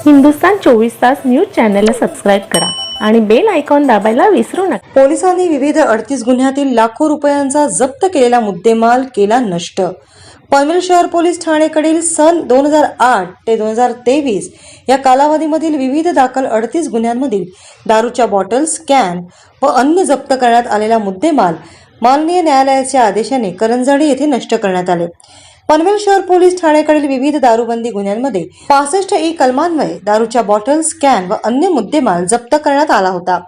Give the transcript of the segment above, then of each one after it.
हिंदुस्तान 24 तास न्यूज चॅनलला सबस्क्राईब करा आणि बेल आयकॉन दाबायला विसरू नका। पोलिसांनी विविध 38 गुन्ह्यातील लाखो रुपयांचा जप्त केलेला मुद्देमाल केला नष्ट। पनवेल शहर पोलीस ठाणेकडील सन 2008 ते 2023 या कालावधीमधील विविध दाखल 38 गुन्ह्यांमधील दारूच्या बॉटल्स, कॅन व अन्य जप्त करण्यात आलेला मुद्देमाल माननीय न्यायालयाच्या आदेशाने करंजाडी येथे नष्ट करण्यात आले। पनवेल शहर पोलीस ठाणेकडील विविध दारूबंदी गुन्ह्यांमध्ये 65 कलमान्वये दारूच्या बॉटल्स, कॅन व अन्य मुद्देमाल जप्त करण्यात आला होता।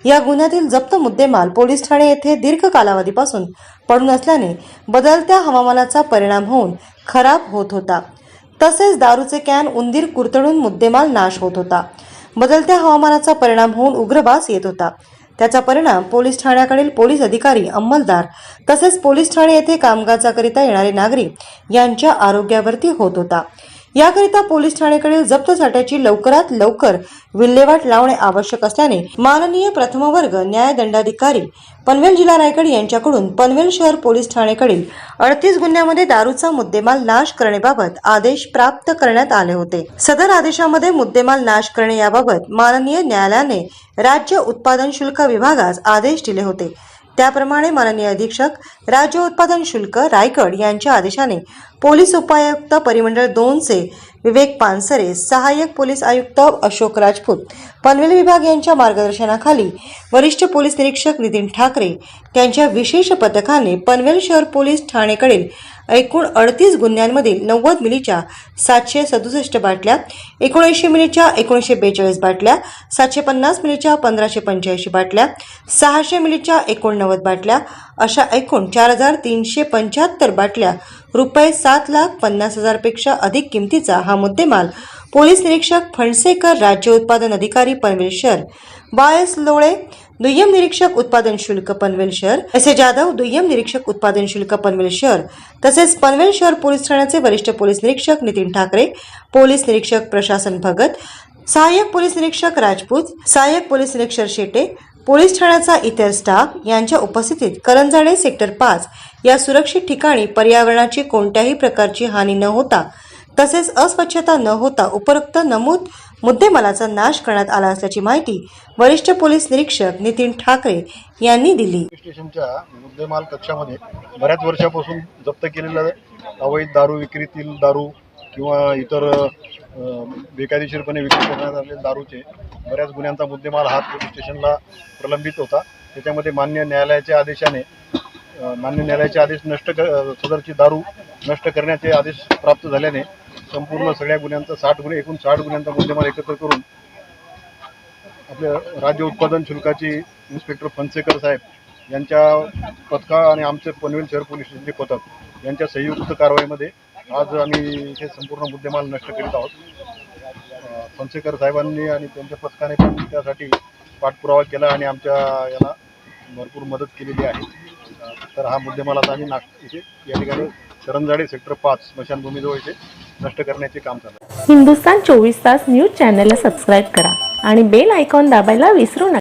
या गुन्ह्यातील जप्त मुद्देमाल पोलीस ठाणे येथे दीर्घ कालावधीपासून पडून असल्याने बदलत्या हवामानाचा परिणाम होऊन खराब होत होता। तसेच दारूचे कॅन उंदीर कुरतडून मुद्देमाल नाश होत होता। बदलत्या हवामानाचा परिणाम होऊन उग्र वास येत होता। त्याचा परिणाम पोलीस ठाण्याकडील पोलीस अधिकारी, अंमलदार तसेच पोलीस ठाणे येथे कामकाजाकरिता येणारे नागरिक यांच्या आरोग्यावरती होत होता। याकरिता पोलीस ठाणेकडील जप्त साठ्याची लवकरात लवकर विल्हेवाट लावणे आवश्यक असल्याने माननीय प्रथम वर्ग न्यायदंडाधिकारी पनवेल जिल्हा रायगड यांच्याकडून पनवेल शहर पोलीस ठाणेकडील 38 गुन्ह्यामध्ये दारूचा मुद्देमाल नाश करण्याबाबत आदेश प्राप्त करण्यात आले होते। सदर आदेशामध्ये मुद्देमाल नाश करणे याबाबत माननीय न्यायालयाने राज्य उत्पादन शुल्क विभागास आदेश दिले होते। त्याप्रमाणे माननीय अधीक्षक राज्य उत्पादन शुल्क रायगड यांच्या आदेशाने पोलीस उपायुक्त परिमंडळ 2 चे विवेक पानसरे, सहाय्यक पोलीस आयुक्त अशोक राजपूत, पनवेल विभाग यांच्या मार्गदर्शनाखाली वरिष्ठ पोलीस निरीक्षक नितीन ठाकरे त्यांच्या विशेष पथकाने पनवेल शहर पोलीस ठाणेकडील एकूण 38 गुन्ह्यांमधील 90 मिलीच्या 767 बाटल्या, 79 मिलीच्या 1942 बाटल्या, 750 मिलीच्या 1585 बाटल्या, 600 मिलीच्या 89 बाटल्या अशा एकूण 4375 बाटल्या रुपये 7,50,000 पेक्षा अधिक किमतीचा हा मुद्देमाल पोलीस निरीक्षक फणसेकर, राज्य उत्पादन अधिकारी पनवेल शहर, बायस लोळे, दुय्यम निरीक्षक उत्पादन शुल्क पनवेल शहर, एस ए जाधव, दुय्यम निरीक्षक उत्पादन शुल्क पनवेल शहर तसेच पनवेल शहर पोलीस ठाण्याचे वरिष्ठ पोलीस निरीक्षक नितीन ठाकरे, पोलीस निरीक्षक प्रशासन भगत, सहाय्यक पोलीस निरीक्षक राजपूत, सहाय्यक पोलीस निरीक्षक शेटे, पोलीस ठाण्याचा इतर स्टाफ यांच्या उपस्थितीत करंजाडे सेक्टर 5 या सुरक्षित ठिकाणी पर्यावरणाची कोणत्याही प्रकारची हानी न होता तसेच अस्वच्छता न होता उपरोक्त नमूद मुद्देमालाचा नाश करण्यात आला असल्याची माहिती वरिष्ठ पोलीस निरीक्षक नितीन ठाकरे यांनी दिली। स्टेशनच्या मुद्देमाल कक्षामध्ये बऱ्याच वर्षापासून जप्त केलेल्या अवैध दारू विक्रीतील दारू किंवा इतर बेकायदेशीरपणे विक्री करण्यात आलेल्या दारूचे बऱ्याच गुन्ह्यांचा मुद्देमाल हा पोलीस स्टेशनला प्रलंबित होता। त्याच्यामध्ये मान्य न्यायालयाच्या आदेश सदरची दारू नष्ट करण्याचे आदेश प्राप्त झाल्याने संपूर्ण सगळ्या गुन्ह्यांचा 60 गुन्हे एकूण 60 गुन्ह्यांचा मुद्देमाल एकत्र करून आपल्या राज्य उत्पादन शुल्काची इन्स्पेक्टर फणसेकर साहेब यांच्या पथका आणि आमचे पनवेल शहर पोलीस स्टेशनचे पथक यांच्या संयुक्त कारवाईमध्ये आज आम्ही हे संपूर्ण मुद्देमाल नष्ट करीत आहोत। फणसेकर साहेबांनी आणि त्यांच्या पथकाने पण त्यासाठी पाठपुरावा केला आणि आमच्या याला भरपूर मदत केलेली आहे। तर हा मुद्देमाल आता आम्ही इथे या ठिकाणी करंजाडे सेक्टर 5 स्मशानभूमीजवळ इथे नष्ट करण्याचे काम चालू आहे। हिंदुस्तान 24 तास न्यूज चॅनलला सबस्क्राईब करा आणि बेल आयकॉन दाबायला विसरू नका।